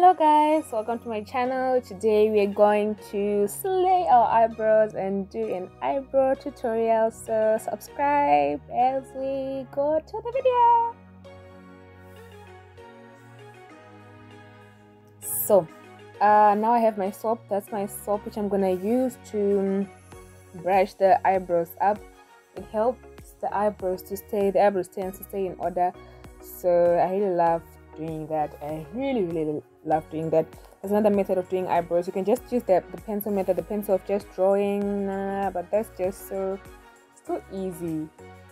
Hello guys, welcome to my channel. Today we are going to slay our eyebrows and do an eyebrow tutorial, so subscribe as we go to the video. So now I have my soap. That's my soap which I'm gonna use to brush the eyebrows up. It helps the eyebrows to stay in order, so I really love doing that. I really love doing that. There's another method of doing eyebrows. You can just use the pencil method, the pencil of just drawing, but that's just so easy.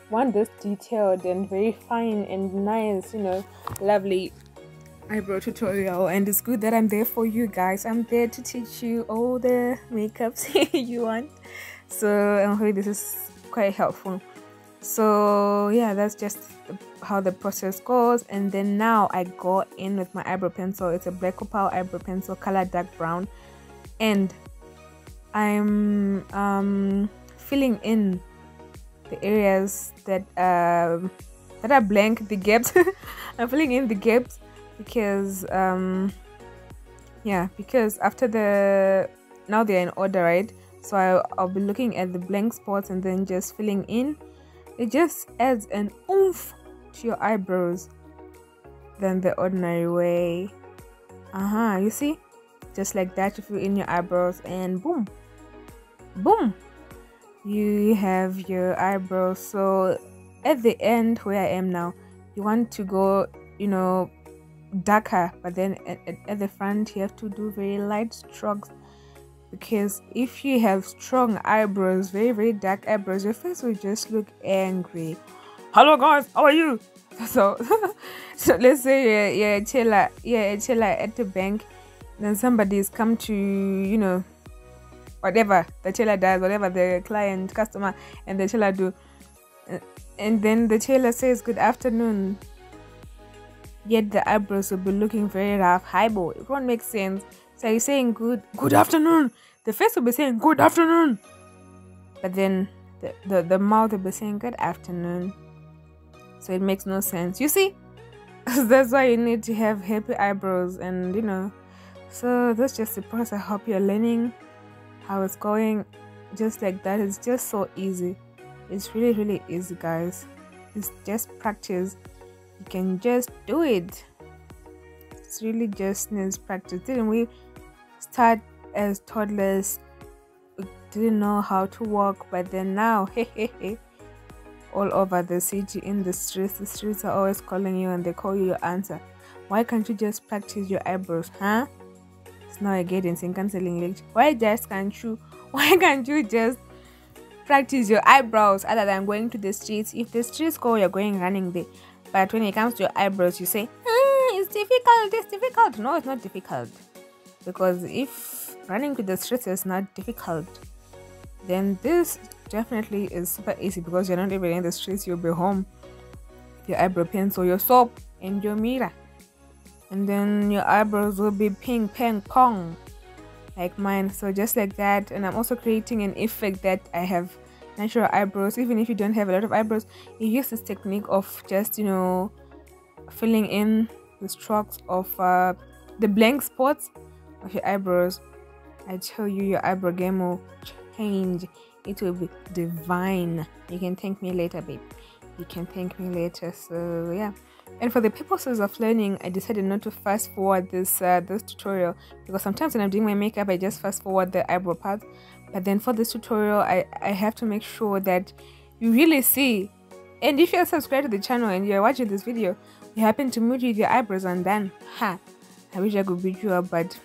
Want this detailed and very fine and nice, lovely eyebrow tutorial, and it's good that I'm there for you guys. I'm there to teach you all the makeups you want, so I hope this is quite helpful. So yeah, that's just how the process goes. And then now I go in with my eyebrow pencil. It's a black opal eyebrow pencil, color dark brown, and I'm filling in the areas that are blank, the gaps. I'm filling in the gaps because because after now they're in order, right? So I'll be looking at the blank spots and then just filling in. It just adds an oomph to your eyebrows than the ordinary way. You see? Just like that, you fill in your eyebrows and boom, boom, you have your eyebrows. So at the end where I am now, you want to go, darker, but then at the front you have to do very light strokes, because if you have strong eyebrows, very dark eyebrows, your face will just look angry. Hello guys, how are you? So let's say you're a teller at the bank, then somebody's come to whatever the teller does, whatever the customer and the teller do, and then the teller says good afternoon, yet the eyebrows will be looking very rough. Highball, it won't make sense. So you're saying good afternoon, the face will be saying good afternoon, but then the mouth will be saying good afternoon. So it makes no sense, you see. That's why you need to have happy eyebrows, and so that's just the process. I hope you're learning how it's going. Just like that, it's just so easy. It's really easy, guys. It's just practice. You can just do it. It's really just needs practice. Didn't we start as toddlers? We didn't know how to walk, but then now all over the city, in the streets are always calling you, and they call you your answer. Why can't you just practice your eyebrows, huh? So now I get in cancelling lecture. Why can't you just practice your eyebrows other than going to the streets? If the streets call, you're going running there. But when it comes to your eyebrows, you say, it's difficult. No, it's not difficult. Because if running to the streets is not difficult, then this definitely is super easy, because you're not even in the streets. You'll be home, your eyebrow pencil, your soap, and your mirror. And then your eyebrows will be ping, pang, pong, like mine. So just like that. And I'm also creating an effect that I have natural eyebrows. Even if you don't have a lot of eyebrows, you use this technique of just filling in the strokes of the blank spots of your eyebrows. I tell you, your eyebrow game will change. It will be divine. You can thank me later, babe. You can thank me later. So yeah. And for the purposes of learning, I decided not to fast forward this tutorial, because sometimes when I'm doing my makeup, I just fast forward the eyebrow part. But then for this tutorial, I have to make sure that you really see. And if you're subscribed to the channel and you're watching this video, you happen to meet with your eyebrows undone, I wish I could beat you up, but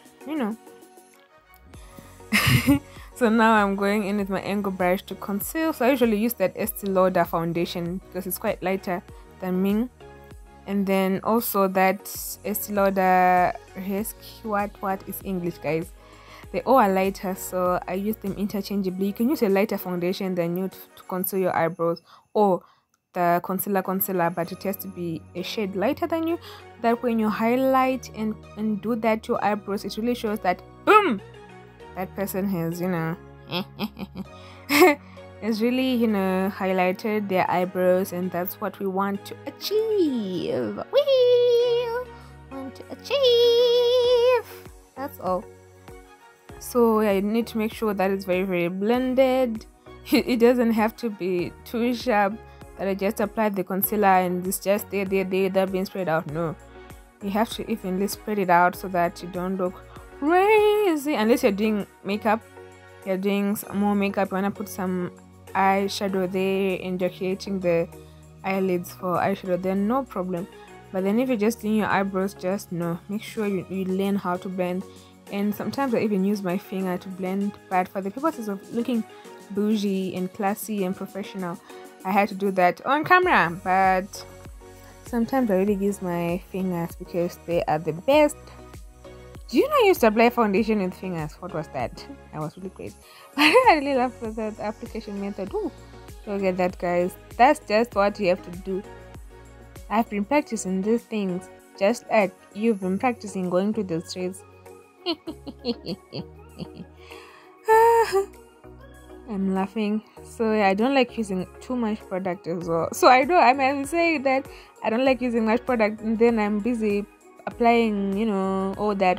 So now I'm going in with my angle brush to conceal. So I usually use that Estee Lauder foundation because it's quite lighter than Ming. And then also that Estee Lauder what is English, guys? They all are lighter, so I use them interchangeably. You can use a lighter foundation than you to conceal your eyebrows, or the concealer, but it has to be a shade lighter than you. That when you highlight and do that to your eyebrows, it really shows that boom, that person has it's really highlighted their eyebrows, and that's what we want to achieve. We want to achieve all. So yeah, you need to make sure that it's very blended. It doesn't have to be too sharp that I just apply the concealer and it's just there that being spread out. No, you have to evenly spread it out so that you don't look crazy. Unless you're doing makeup, you're doing some more makeup, you want to put some eyeshadow there and you're creating the eyelids for eyeshadow, then no problem. But then if you're just doing your eyebrows, just no, make sure you learn how to blend. And sometimes I even use my finger to blend, but for the purposes of looking bougie and classy and professional, I had to do that on camera. But sometimes I really use my fingers because they are the best. Do you know I used to apply foundation with fingers? What was that? I was really crazy. But I really love that application method. Ooh, look at that, guys. That's just what you have to do. I've been practicing these things just like you've been practicing going to the streets. I'm laughing. So yeah, I don't like using too much product as well. So I'm saying that I don't like using much product and then I'm busy applying, you know, all that.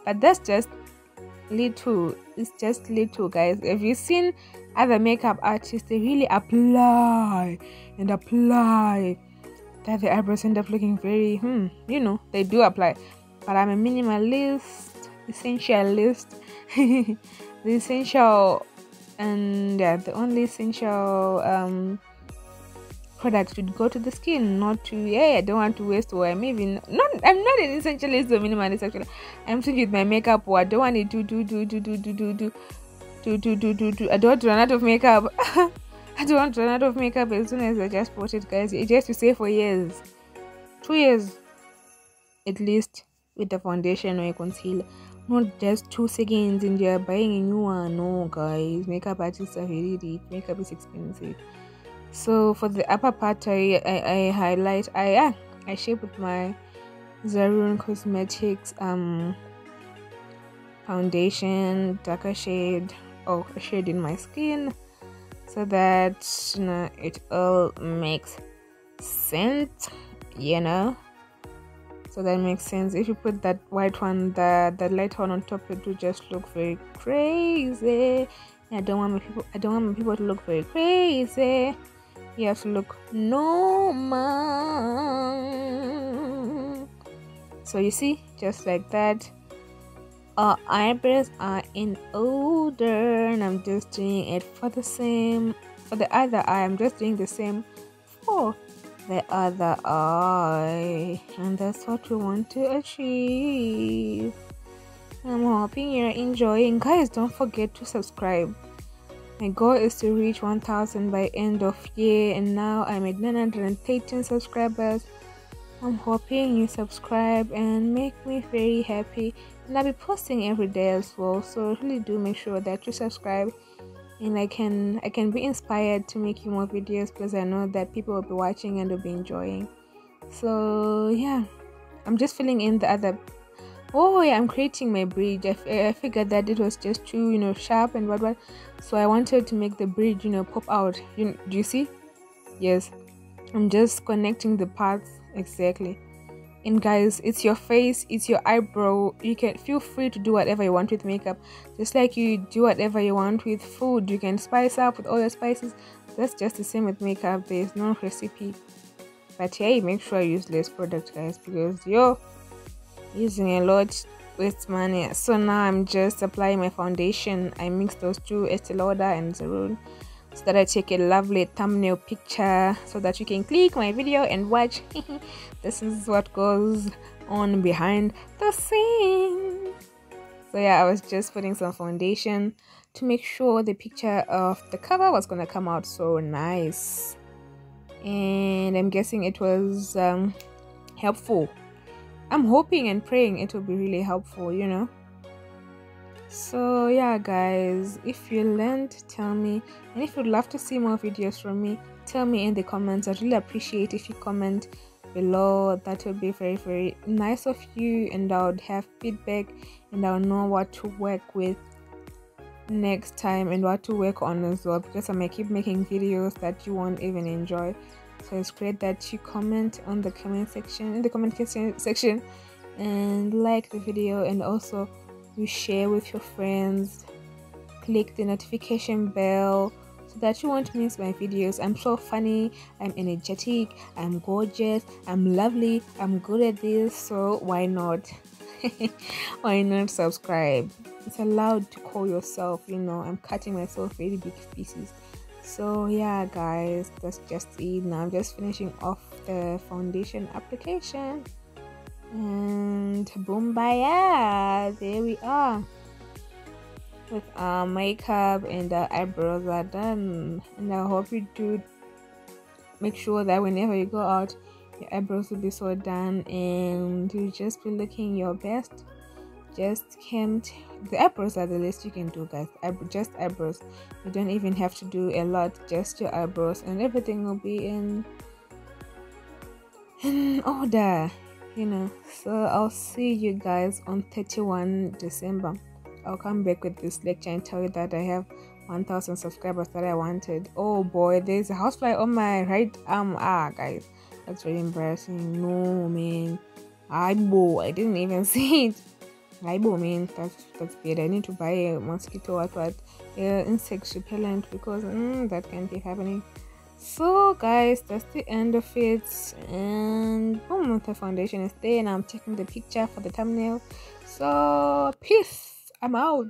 But that's just little. It's just little, guys. Have you seen other makeup artists? They really apply and apply that the eyebrows end up looking very you know, they do apply. But I'm a minimalist, essentialist. The essential and yeah, the only essential product should go to the skin, not to I don't want to waste, or I'm not an essentialist or minimalist actually. I'm thinking with my makeup, or I don't want it to I don't want to run out of makeup. I don't want to run out of makeup as soon as I just bought it, guys. It just to stay for years, 2 years at least, with the foundation or a concealer, not just 2 seconds and you're buying a new one. No, guys, makeup artists are very rich. Makeup is expensive. So for the upper part, I highlight, I shape with my Zaron Cosmetics foundation, darker shade, or a shade in my skin, so that, you know, it all makes sense, you know. So that makes sense. If you put that white one, the light one on top, it will just look very crazy. I don't want my people to look very crazy. You have to look normal. So you see, just like that, our eyebrows are in order, and I'm just doing it for the other eye. I'm just doing the same for the other eye, and that's what we want to achieve. I'm hoping you're enjoying, guys. Don't forget to subscribe. My goal is to reach 1000 by end of year, and now I'm at 913 subscribers. I'm hoping you subscribe and make me very happy, and I'll be posting every day as well. So really do make sure that you subscribe, and I can be inspired to make you more videos, because I know that people will be watching and will be enjoying. So yeah, I'm just filling in the other. Oh yeah, I'm creating my bridge. I figured that it was just too, you know, sharp and what, so I wanted to make the bridge, you know, pop out. Do you see? Yes, I'm just connecting the parts exactly. And guys, it's your face, it's your eyebrow. You can feel free to do whatever you want with makeup, just like you do whatever you want with food. You can spice up with all the spices. That's just the same with makeup. There's no recipe. But hey, make sure you use less product, guys, because you're using a lot with money. So now I'm just applying my foundation. I mix those two, Estee Lauder and Zaron, so that I take a lovely thumbnail picture so that you can click my video and watch. This is what goes on behind the scenes. So yeah, I was just putting some foundation to make sure the picture of the cover was gonna come out so nice, and I'm guessing it was helpful. I'm hoping and praying it will be really helpful, you know. So yeah, guys, if you learned, tell me, and if you'd love to see more videos from me, tell me in the comments. I'd really appreciate if you comment below. That would be very nice of you, and I would have feedback, and I'll know what to work with next time and what to work on as well, because I may keep making videos that you won't even enjoy. So it's great that you comment on the comment section, and like the video, and also you share with your friends, click the notification bell so that you won't miss my videos. I'm so funny, I'm energetic, I'm gorgeous, I'm lovely, I'm good at this, so why not? Why not subscribe? It's allowed to call yourself, I'm cutting myself really big pieces. So yeah guys, that's just it. Now I'm just finishing off the foundation application and boom baya, there we are with our makeup and the eyebrows are done. And I hope you do make sure that whenever you go out, your eyebrows will be so done and you just be looking your best. Just can't, the eyebrows are the least you can do, guys. Just eyebrows. You don't even have to do a lot, just your eyebrows, and everything will be in order, So I'll see you guys on 31 December. I'll come back with this lecture and tell you that I have 1,000 subscribers that I wanted. Oh boy, there's a housefly on my right arm. Guys, that's very embarrassing. No man, eyebrow, I didn't even see it. Eyebrow, man, that's weird. I need to buy a mosquito insect repellent because that can't be happening. So guys, that's the end of it, and boom, the foundation is there and I'm taking the picture for the thumbnail. So peace, I'm out.